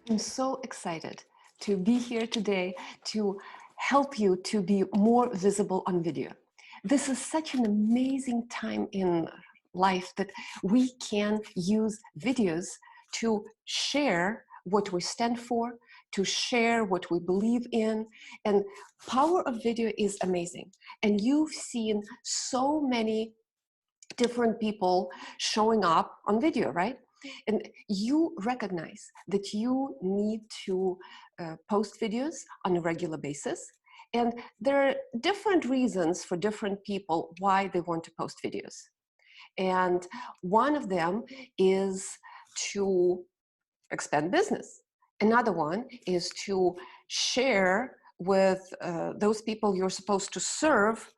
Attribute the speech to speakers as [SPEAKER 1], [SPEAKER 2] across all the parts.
[SPEAKER 1] I'm so excited to be here today to help you to be more visible on video. This is such an amazing time in life that we can use videos to share what we stand for, to share what we believe in, and power of video is amazing. And you've seen so many different people showing up on video, right? And you recognize that you need to post videos on a regular basis. And there are different reasons for different people why they want to post videos. And one of them is to expand business. Another one is to share with those people you're supposed to serve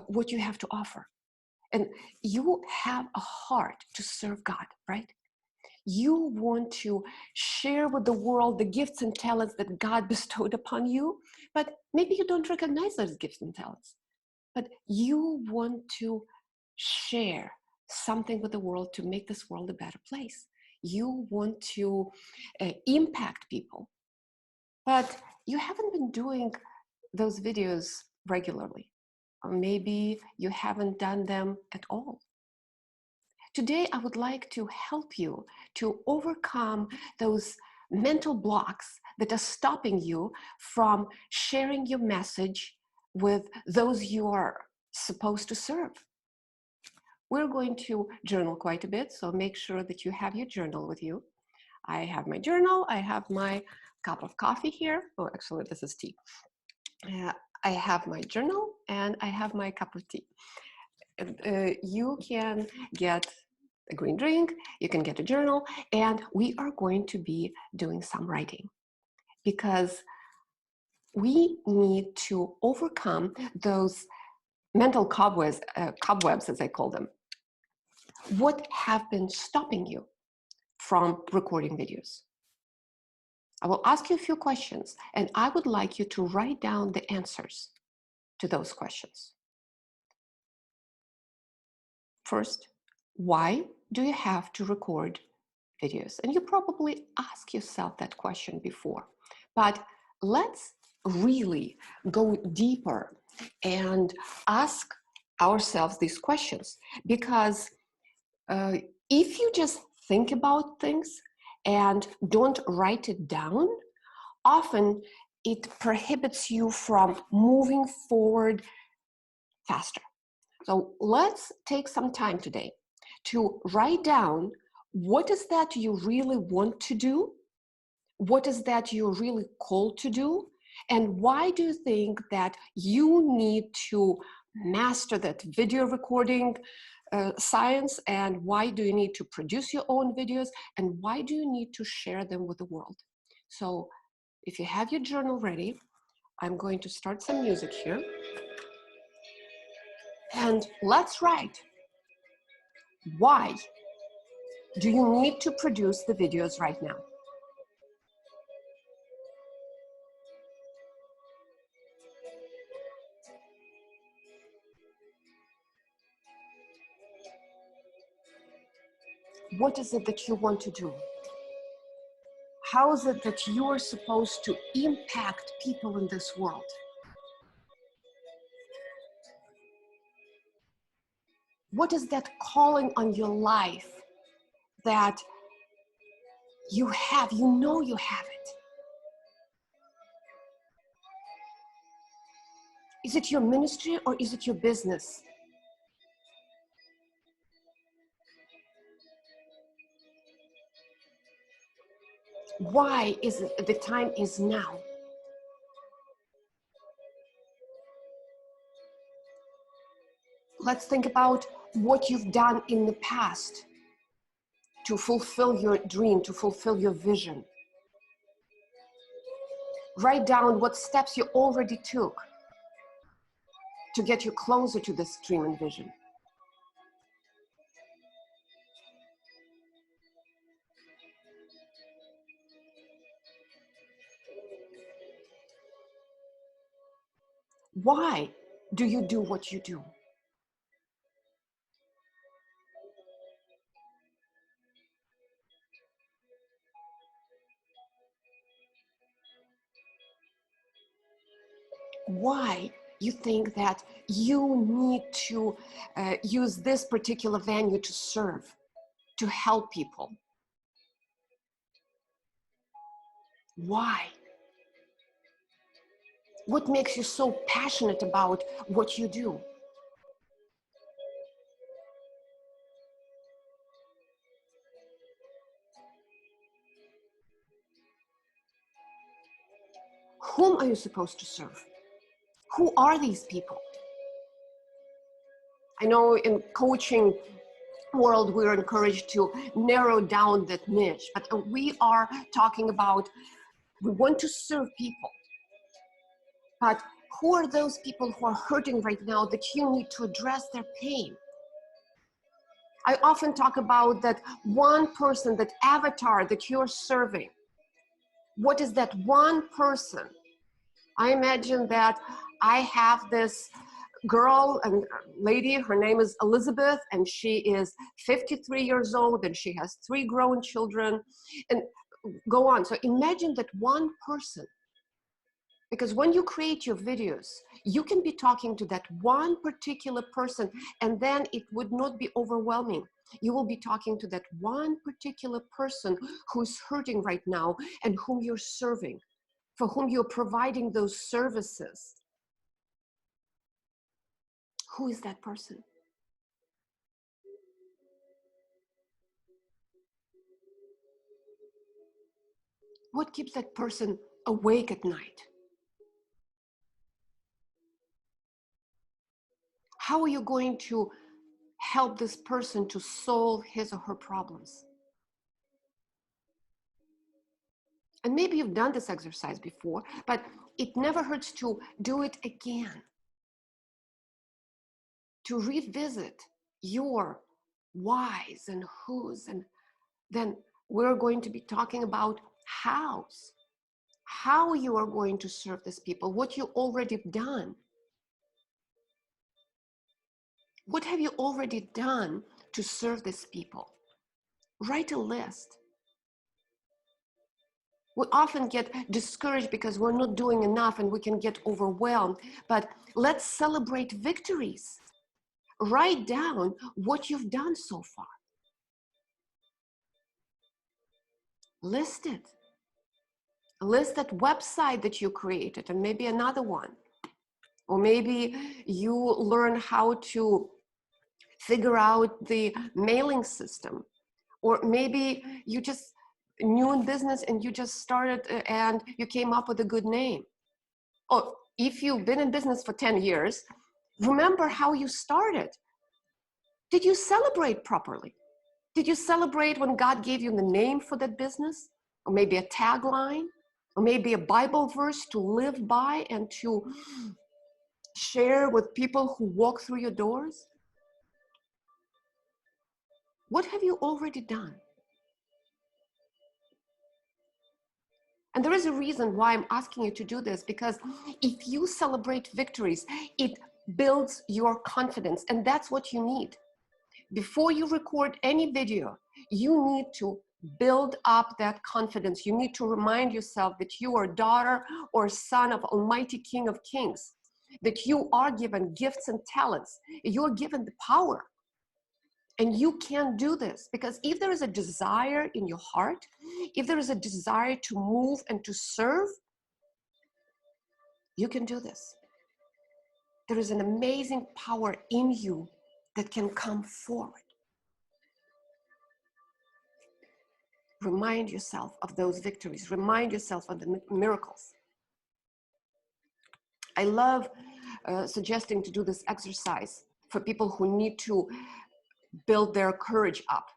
[SPEAKER 1] what you have to offer. And you have a heart to serve God, right? You want to share with the world the gifts and talents that God bestowed upon you, but maybe you don't recognize those gifts and talents. But you want to share something with the world to make this world a better place. You want to impact people, but you haven't been doing those videos regularly. Or maybe you haven't done them at all. Today, I would like to help you to overcome those mental blocks that are stopping you from sharing your message with those you are supposed to serve. We're going to journal quite a bit, so make sure that you have your journal with you. I have my journal, I have my cup of coffee here. Oh, actually, this is tea. I have my journal and I have my cup of tea. You can get a green drink, you can get a journal, and we are going to be doing some writing because we need to overcome those mental cobwebs, as I call them. What have been stopping you from recording videos? I will ask you a few questions, and I would like you to write down the answers to those questions. First, why do you have to record videos? And you probably asked yourself that question before, but let's really go deeper and ask ourselves these questions, because if you just think about things and don't write it down, often it prohibits you from moving forward faster. So let's take some time today to write down what is that you really want to do, what is that you're really called to do, and why do you think that you need to master that video recording science, and why do you need to produce your own videos, and why do you need to share them with the world? So if you have your journal ready, I'm going to start some music here. And let's write. Why do you need to produce the videos right now? What is it that you want to do? How is it that you are supposed to impact people in this world? What is that calling on your life that you have, you know you have it? Is it your ministry or is it your business? Why is it the time is now? Let's think about what you've done in the past to fulfill your dream, to fulfill your vision. Write down what steps you already took to get you closer to this dream and vision. Why do you do what you do? why you think that you need to use this particular venue to serve, to help people. Why? What makes you so passionate about what you do? Whom are you supposed to serve? Who are these people? I know in coaching world, we're encouraged to narrow down that niche, but we are talking about, we want to serve people, but who are those people who are hurting right now that you need to address their pain? I often talk about that one person, that avatar that you're serving. What is that one person? I imagine that I have this girl and lady, her name is Elizabeth, and she is 53 years old, and she has 3 grown children, and go on. So imagine that one person, because when you create your videos, you can be talking to that one particular person, and then it would not be overwhelming. You will be talking to that one particular person who's hurting right now and whom you're serving, for whom you're providing those services. Who is that person? What keeps that person awake at night? How are you going to help this person to solve his or her problems? And maybe you've done this exercise before, but it never hurts to do it again. To revisit your whys and whos, and then we're going to be talking about hows. How you are going to serve these people, what you already done. What have you already done to serve these people? Write a list. We often get discouraged because we're not doing enough and we can get overwhelmed, but let's celebrate victories. Write down what you've done so far. List it. List that website that you created, and maybe another one. Or maybe you learn how to figure out the mailing system. Or maybe you just new in business and you just started and you came up with a good name. Or if you've been in business for 10 years, remember how you started. Did you celebrate properly? Did you celebrate when God gave you the name for that business? Or maybe a tagline? Or maybe a Bible verse to live by and to share with people who walk through your doors? What have you already done? And there is a reason why I'm asking you to do this, because if you celebrate victories, it builds your confidence, and that's what you need. Before you record any video, you need to build up that confidence. You need to remind yourself that you are a daughter or son of Almighty King of Kings, that you are given gifts and talents. You're given the power. And you can do this, because if there is a desire in your heart, if there is a desire to move and to serve, you can do this. There is an amazing power in you that can come forward. Remind yourself of those victories. Remind yourself of the miracles. I love suggesting to do this exercise for people who need to build their courage up.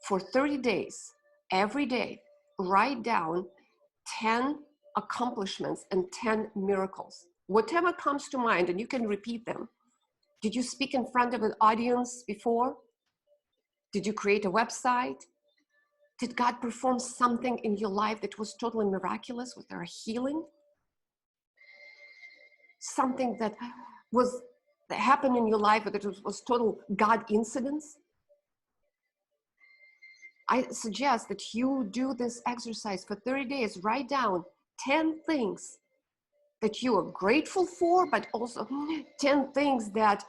[SPEAKER 1] For 30 days, every day, write down 10 accomplishments and 10 miracles. Whatever comes to mind, and you can repeat them. Did you speak in front of an audience before? Did you create a website? Did God perform something in your life that was totally miraculous? Was there a healing? Something that happened in your life that was total God incidents? I suggest that you do this exercise for 30 days. Write down 10 things that you are grateful for, but also 10 things that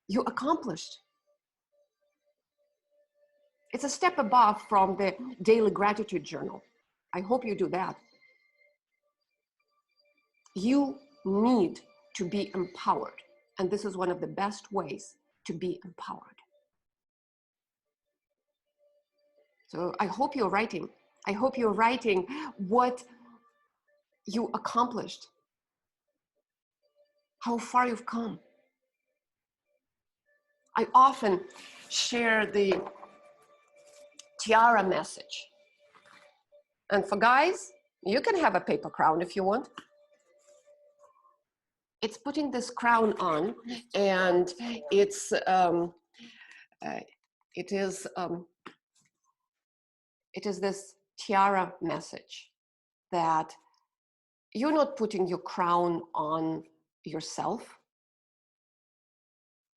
[SPEAKER 1] you accomplished. It's a step above from the daily gratitude journal. I hope you do that. You need to be empowered. And this is one of the best ways to be empowered. So I hope you're writing. I hope you're writing what you accomplished, how far you've come. I often share the tiara message. And for guys, you can have a paper crown if you want. It's putting this crown on, and it is this tiara message that you're not putting your crown on yourself.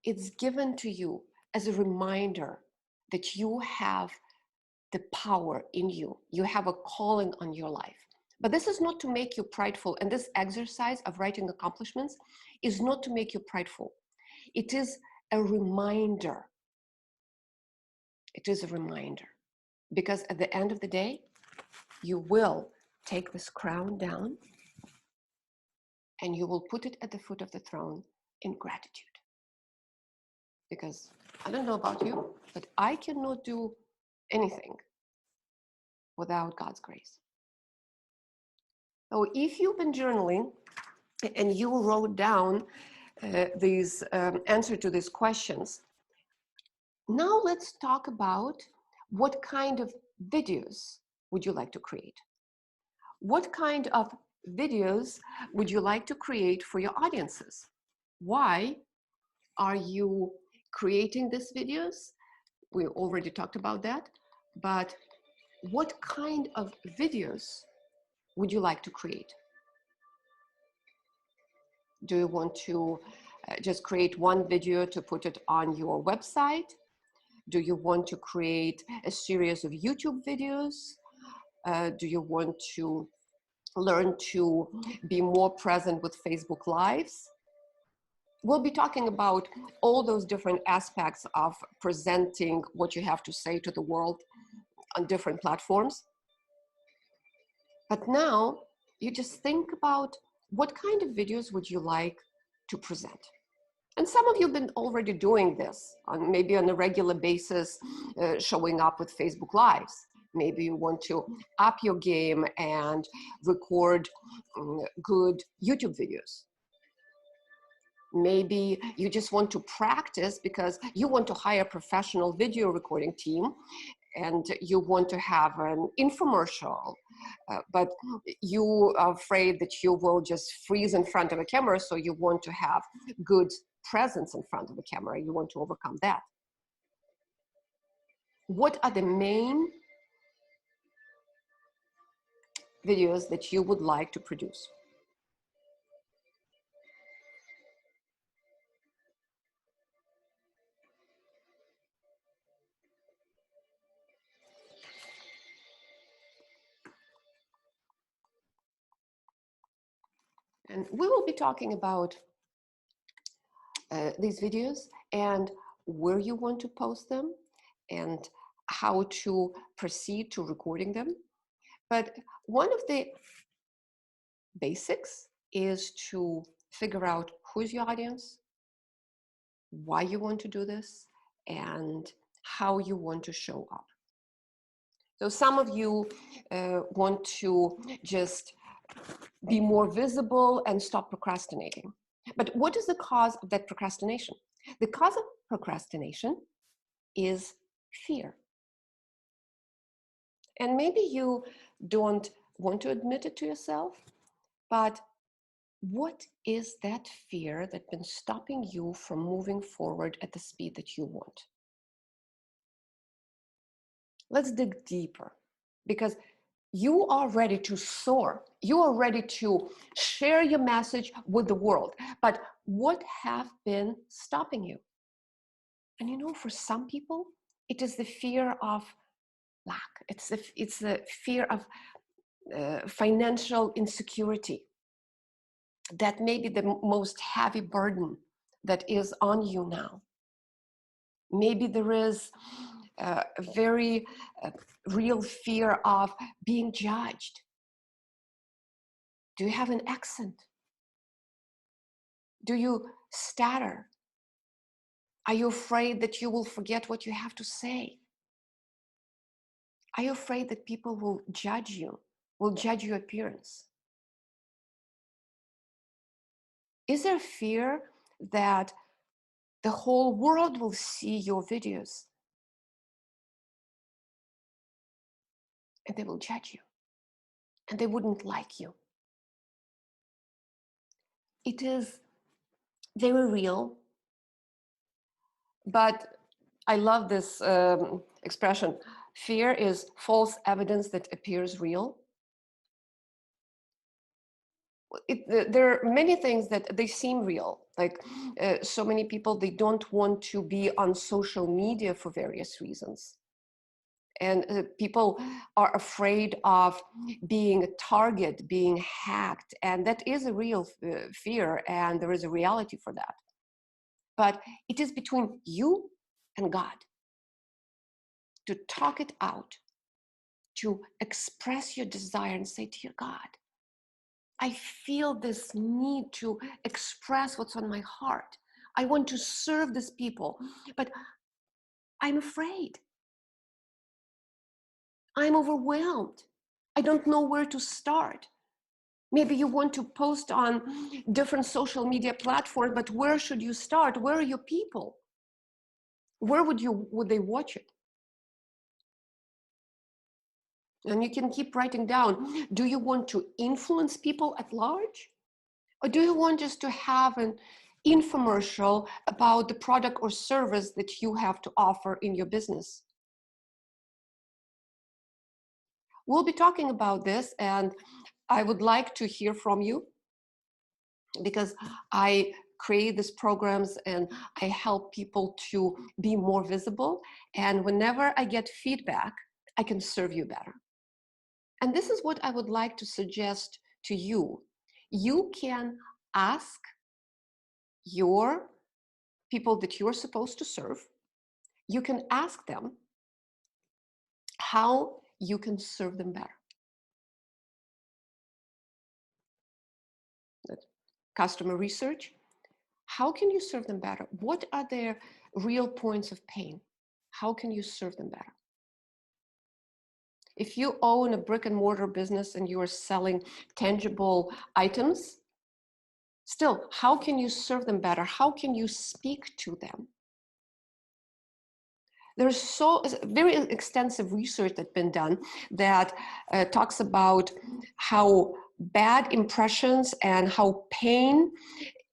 [SPEAKER 1] It's given to you as a reminder that you have the power in you. You have a calling on your life. But this is not to make you prideful. And this exercise of writing accomplishments is not to make you prideful. It is a reminder. It is a reminder. Because at the end of the day, you will take this crown down and you will put it at the foot of the throne in gratitude. Because I don't know about you, but I cannot do anything without God's grace. So if you've been journaling and you wrote down these answer to these questions, now let's talk about what kind of videos would you like to create? What kind of videos would you like to create for your audiences? Why are you creating these videos? We already talked about that, but what kind of videos would you like to create? Do you want to just create one video to put it on your website? Do you want to create a series of YouTube videos? Do you want to learn to be more present with Facebook Lives? We'll be talking about all those different aspects of presenting what you have to say to the world on different platforms. But now you just think about what kind of videos would you like to present? And some of you have been already doing this, maybe on a regular basis, showing up with Facebook Lives. Maybe you want to up your game and record good YouTube videos. Maybe you just want to practice because you want to hire a professional video recording team and you want to have an infomercial, but you are afraid that you will just freeze in front of a camera, so you want to have good presence in front of the camera. You want to overcome that. What are the main videos that you would like to produce? And we will be talking about these videos and where you want to post them and how to proceed to recording them. But one of the basics is to figure out who's your audience, why you want to do this, and how you want to show up. So some of you want to just be more visible and stop procrastinating. But what is the cause of that procrastination? The cause of procrastination is fear. And maybe you don't want to admit it to yourself, but what is that fear that's been stopping you from moving forward at the speed that you want? Let's dig deeper, because you are ready to soar. You are ready to share your message with the world. But what have been stopping you? And you know, for some people, it is the fear of lack. It's the fear of financial insecurity. that may be the most heavy burden that is on you now. Maybe there is a very real fear of being judged. Do you have an accent? Do you stutter? Are you afraid that you will forget what you have to say? Are you afraid that people will judge you, will judge your appearance? Is there fear that the whole world will see your videos and they will judge you and they wouldn't like you? It is very real, but I love this expression. Fear is false evidence that appears real. There are many things that they seem real, like so many people, they don't want to be on social media for various reasons. And people are afraid of being a target, being hacked, and that is a real fear, and there is a reality for that. But it is between you and God to talk it out, to express your desire and say, dear God, I feel this need to express what's on my heart. I want to serve these people, but I'm afraid. I'm overwhelmed. I don't know where to start. Maybe you want to post on different social media platforms, but where should you start? Where are your people? Where would they watch it? And you can keep writing down, do you want to influence people at large? Or do you want just to have an infomercial about the product or service that you have to offer in your business? We'll be talking about this, and I would like to hear from you, because I create these programs and I help people to be more visible. And whenever I get feedback, I can serve you better. And this is what I would like to suggest to you. You can ask your people that you're supposed to serve, you can ask them how you can serve them better. Customer research, how can you serve them better? What are their real points of pain? How can you serve them better? If you own a brick and mortar business and you are selling tangible items, still, how can you serve them better? How can you speak to them? There's very extensive research that's been done that talks about how bad impressions and how pain,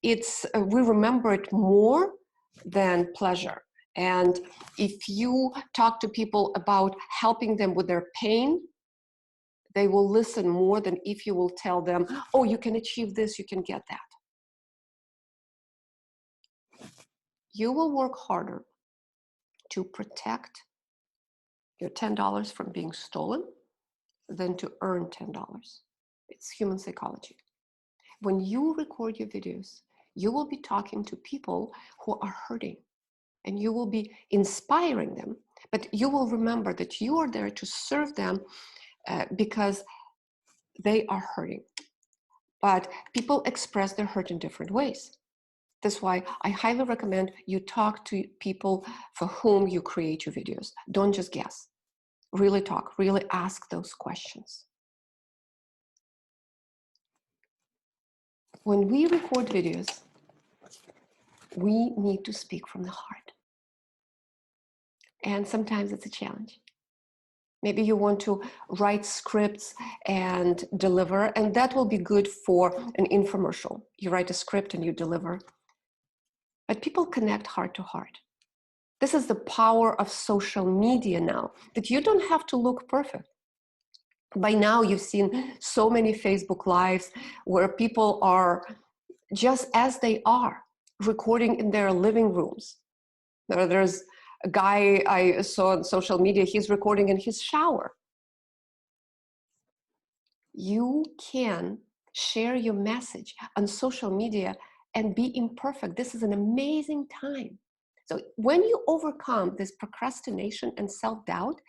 [SPEAKER 1] we remember it more than pleasure. And if you talk to people about helping them with their pain, they will listen more than if you will tell them, oh, you can achieve this, you can get that. You will work harder to protect your $10 from being stolen than to earn $10. It's human psychology. When you record your videos, you will be talking to people who are hurting, and you will be inspiring them, but you will remember that you are there to serve them because they are hurting. But people express their hurt in different ways. That's why I highly recommend you talk to people for whom you create your videos. Don't just guess. Really talk, really ask those questions. When we record videos, we need to speak from the heart. And sometimes it's a challenge. Maybe you want to write scripts and deliver, and that will be good for an infomercial. You write a script and you deliver. But people connect heart to heart. This is the power of social media now, that you don't have to look perfect. By now, you've seen so many Facebook Lives where people are just as they are, recording in their living rooms. There's a guy I saw on social media, he's recording in his shower. You can Share your message on social media and be imperfect. This is an amazing time. So when you overcome this procrastination and self-doubt,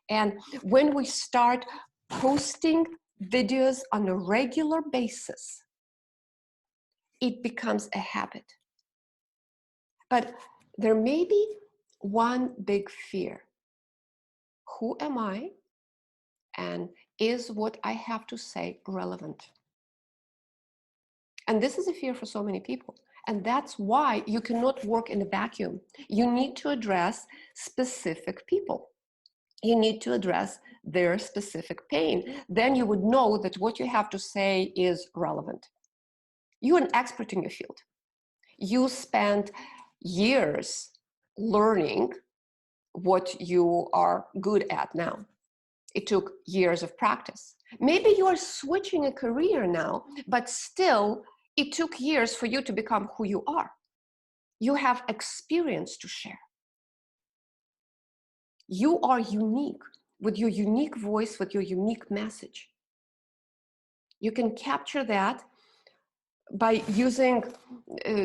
[SPEAKER 1] and when we start posting videos on a regular basis, it becomes a habit. But there may be one big fear. Who am I? And is what I have to say relevant? And this is a fear for so many people. And that's why you cannot work in a vacuum. You need to address specific people. You need to address their specific pain. Then you would know that what you have to say is relevant. You're an expert in your field. You spent years learning what you are good at now. It took years of practice. Maybe you are switching a career now, but still it took years for you to become who you are. You have experience to share. You are unique with your unique voice, with your unique message. You can capture that by using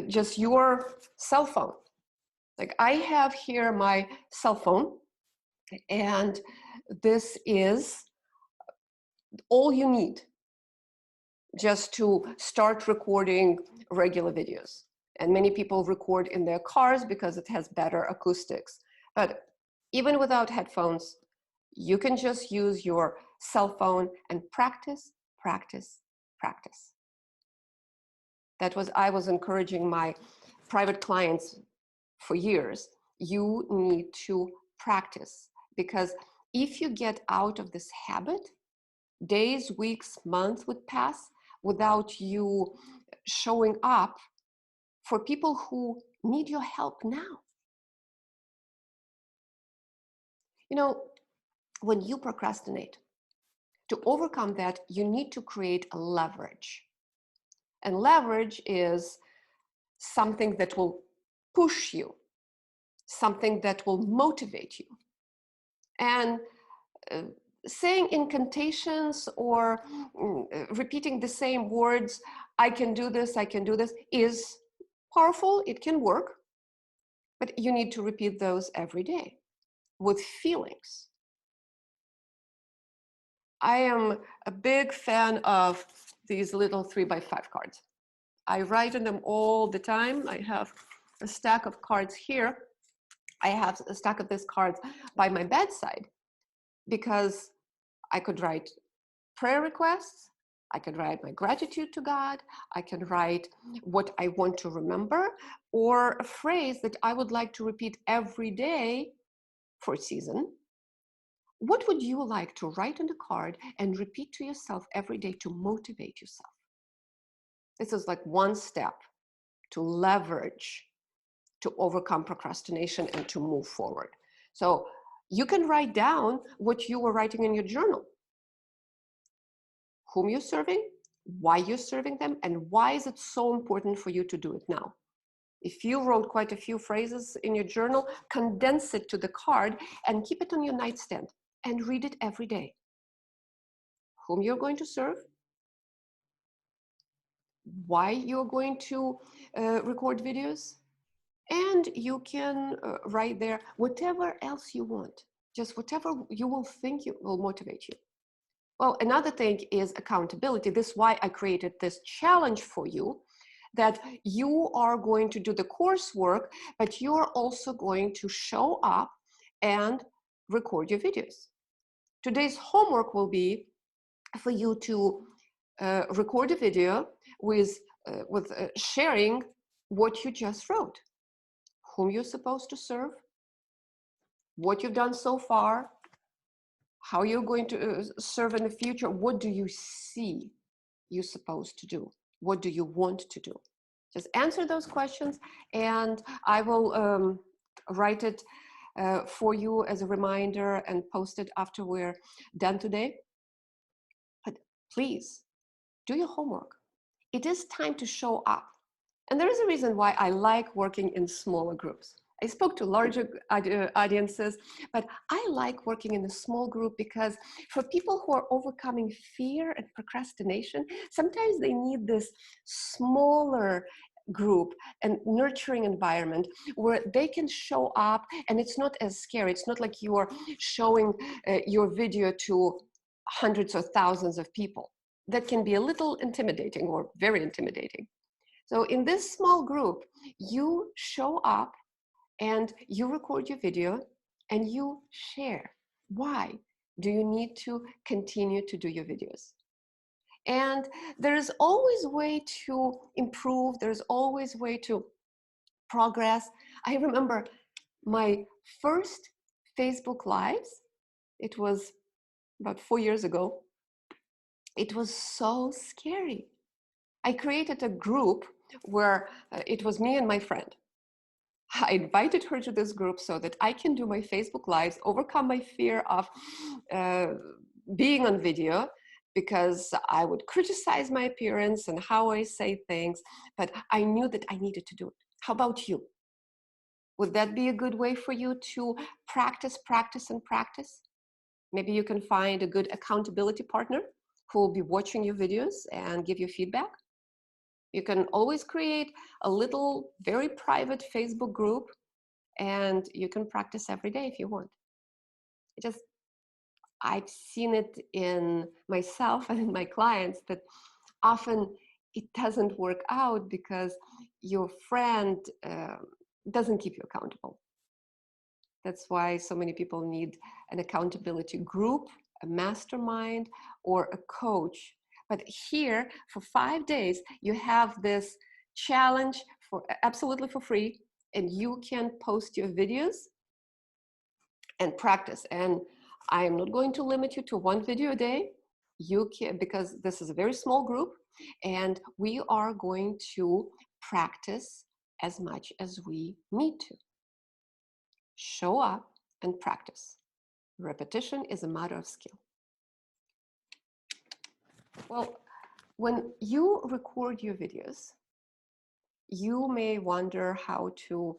[SPEAKER 1] just your cell phone. Like I have here my cell phone, and this is all you need just to start recording regular videos. And many people record in their cars because it has better acoustics. But even without headphones, you can just use your cell phone and practice, practice, practice. I was encouraging my private clients for years. You need to practice, because if you get out of this habit, days, weeks, months would pass without you showing up for people who need your help now. You know, when you procrastinate, to overcome that, you need to create a leverage. And leverage is something that will push you, something that will motivate you. And saying incantations or repeating the same words, I can do this, is powerful. It can work, but you need to repeat those every day with feelings. I am a big fan of these little 3x5 cards. I write in them all the time. I have a stack of cards here. I have a stack of these cards by my bedside because I could write prayer requests, I can write my gratitude to God, I can write what I want to remember, or a phrase that I would like to repeat every day for a season. What would you like to write on the card and repeat to yourself every day to motivate yourself? This is like one step to leverage, to overcome procrastination and to move forward. So you can write down what you were writing in your journal. Whom you're serving, why you're serving them, and why is it so important for you to do it now? If you wrote quite a few phrases in your journal, condense it to the card and keep it on your nightstand and read it every day. Whom you're going to serve, why you're going to record videos, and you can write there whatever else you want, just whatever you will think will motivate you. Well, another thing is accountability. This is why I created this challenge for you, that you are going to do the coursework, but you're also going to show up and record your videos. Today's homework will be for you to record a video with sharing what you just wrote, whom you're supposed to serve, what you've done so far, how you're going to serve in the future. What do you see you're supposed to do? What do you want to do? Just answer those questions, and I will write it for you as a reminder and post it after we're done today. But please do your homework. It is time to show up. And there is a reason why I like working in smaller groups. I spoke to larger audiences, but I like working in a small group because for people who are overcoming fear and procrastination, sometimes they need this smaller group and nurturing environment where they can show up and it's not as scary. It's not like you are showing your video to hundreds or thousands of people. That can be a little intimidating or very intimidating. So in this small group, you show up and you record your video and you share. Why do you need to continue to do your videos? And there's always a way to improve. There's always a way to progress. I remember my first Facebook Lives. It was about 4 years ago. It was so scary. I created a group where it was me and my friend. I invited her to this group so that I can do my Facebook Lives, overcome my fear of being on video, because I would criticize my appearance and how I say things, but I knew that I needed to do it. How about you? Would that be a good way for you to practice, practice, and practice? Maybe you can find a good accountability partner who will be watching your videos and give you feedback. You can always create a little, very private Facebook group, and you can practice every day if you want. I've seen it in myself and in my clients that often it doesn't work out because your friend doesn't keep you accountable. That's why so many people need an accountability group, a mastermind, or a coach. But here, for 5 days, you have this challenge for absolutely for free, and you can post your videos and practice. And I am not going to limit you to 1 video a day. You can, because this is a very small group, and we are going to practice as much as we need to. Show up and practice. Repetition is a matter of skill. Well, when you record your videos, you may wonder how to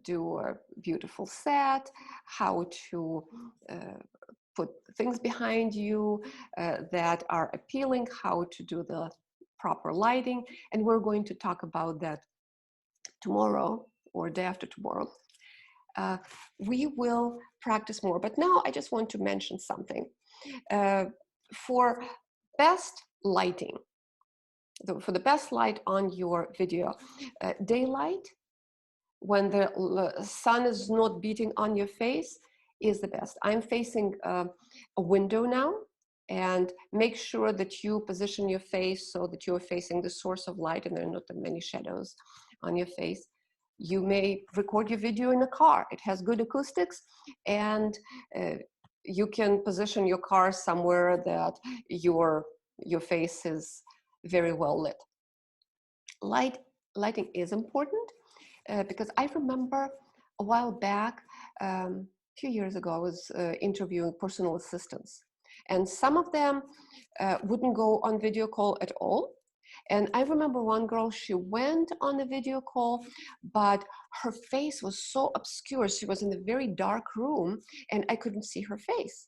[SPEAKER 1] do a beautiful set, how to put things behind you that are appealing, how to do the proper lighting. And we're going to talk about that tomorrow or day after tomorrow. We will practice more. But now I just want to mention something. For best lighting, for the best light on your video, daylight, when the sun is not beating on your face, is the best. I'm facing a window now, and make sure that you position your face so that you're facing the source of light and there are not that many shadows on your face. You may record your video in a car. It has good acoustics, and you can position your car somewhere that your face is very well lit. Lighting is important because I remember a while back, a few years ago, I was interviewing personal assistants, and some of them wouldn't go on video call at all. And I remember one girl, she went on a video call, but her face was so obscure. She was in a very dark room and I couldn't see her face.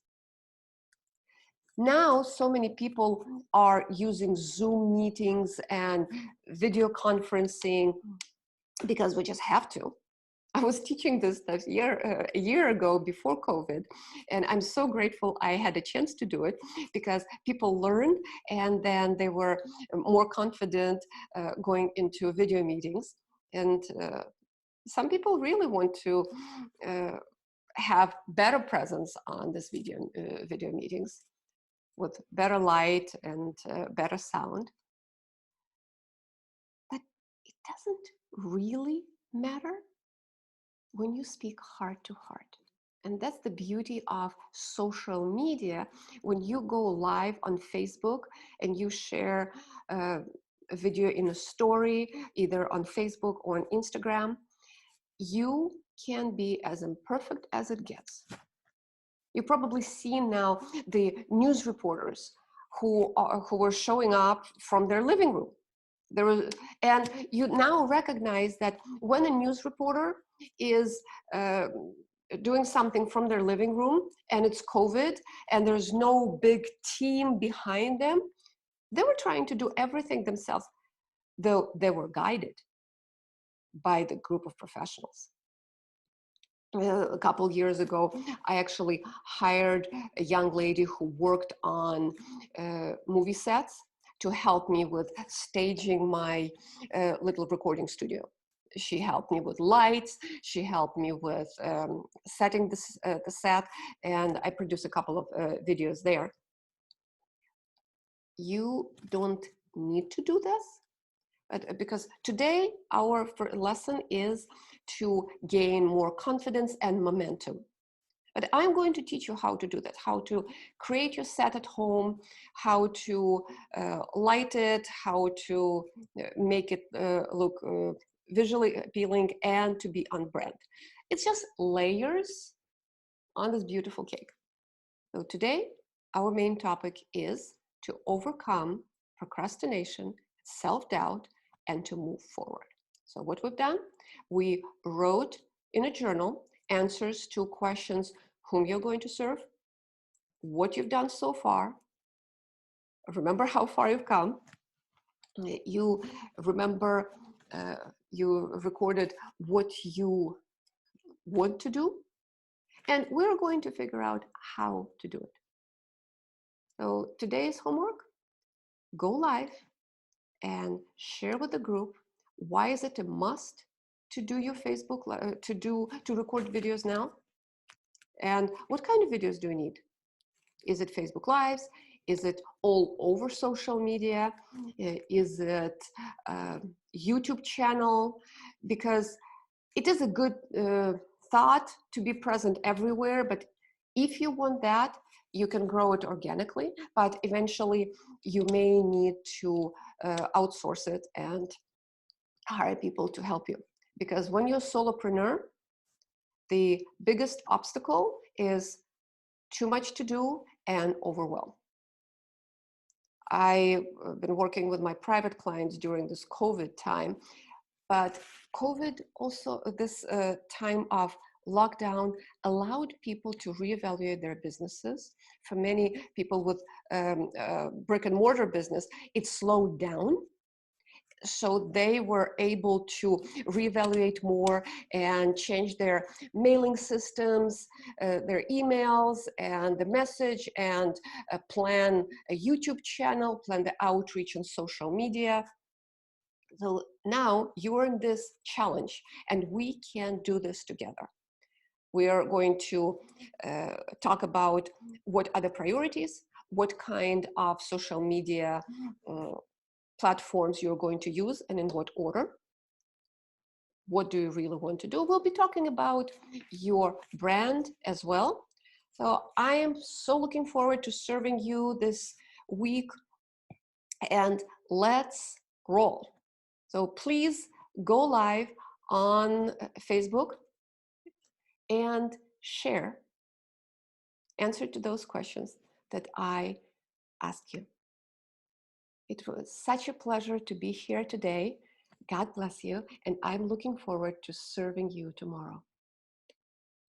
[SPEAKER 1] Now, so many people are using Zoom meetings and video conferencing because we just have to. I was teaching this stuff a year ago before COVID, and I'm so grateful I had a chance to do it because people learned and then they were more confident going into video meetings. And some people really want to have better presence on this video meetings with better light and better sound. But it doesn't really matter when you speak heart to heart. And that's the beauty of social media. When you go live on Facebook and you share a video in a story, either on Facebook or on Instagram, you can be as imperfect as it gets. You've probably seen now the news reporters who were showing up from their living room. There was, and you now recognize that when a news reporter is doing something from their living room and it's COVID and there's no big team behind them, they were trying to do everything themselves, though they were guided by the group of professionals. A couple of years ago, I actually hired a young lady who worked on movie sets to help me with staging my little recording studio. She helped me with lights, she helped me with setting the set, and I produced a couple of videos there. You don't need to do this, because today our lesson is to gain more confidence and momentum. But I'm going to teach you how to do that, how to create your set at home, how to light it, how to make it look visually appealing and to be on brand. It's just layers on this beautiful cake. So today, our main topic is to overcome procrastination, self-doubt, and to move forward. So what we've done, we wrote in a journal answers to questions: whom you're going to serve, what you've done so far, remember how far you've come, you remember, you recorded what you want to do, and we're going to figure out how to do it. So today's homework, go live and share with the group why is it a must to do your Facebook, to record videos now, and what kind of videos do you need? Is it Facebook Lives? Is it all over social media? Is it YouTube channel? Because it is a good thought to be present everywhere, but if you want that, you can grow it organically, but eventually you may need to outsource it and hire people to help you. Because when you're a solopreneur, the biggest obstacle is too much to do and overwhelm. I've been working with my private clients during this COVID time, but COVID also, this time of lockdown, allowed people to reevaluate their businesses. For many people with brick and mortar business, it slowed down. So they were able to reevaluate more and change their mailing systems, their emails and the message, and plan a YouTube channel, plan the outreach on social media. So now you're in this challenge and we can do this together. We are going to talk about what are the priorities, what kind of social media platforms you're going to use and in what order. What do you really want to do? We'll be talking about your brand as well. So I am so looking forward to serving you this week, and let's roll. So please go live on Facebook and share, answer to those questions that I asked you. It was such a pleasure to be here today. God bless you, and I'm looking forward to serving you tomorrow.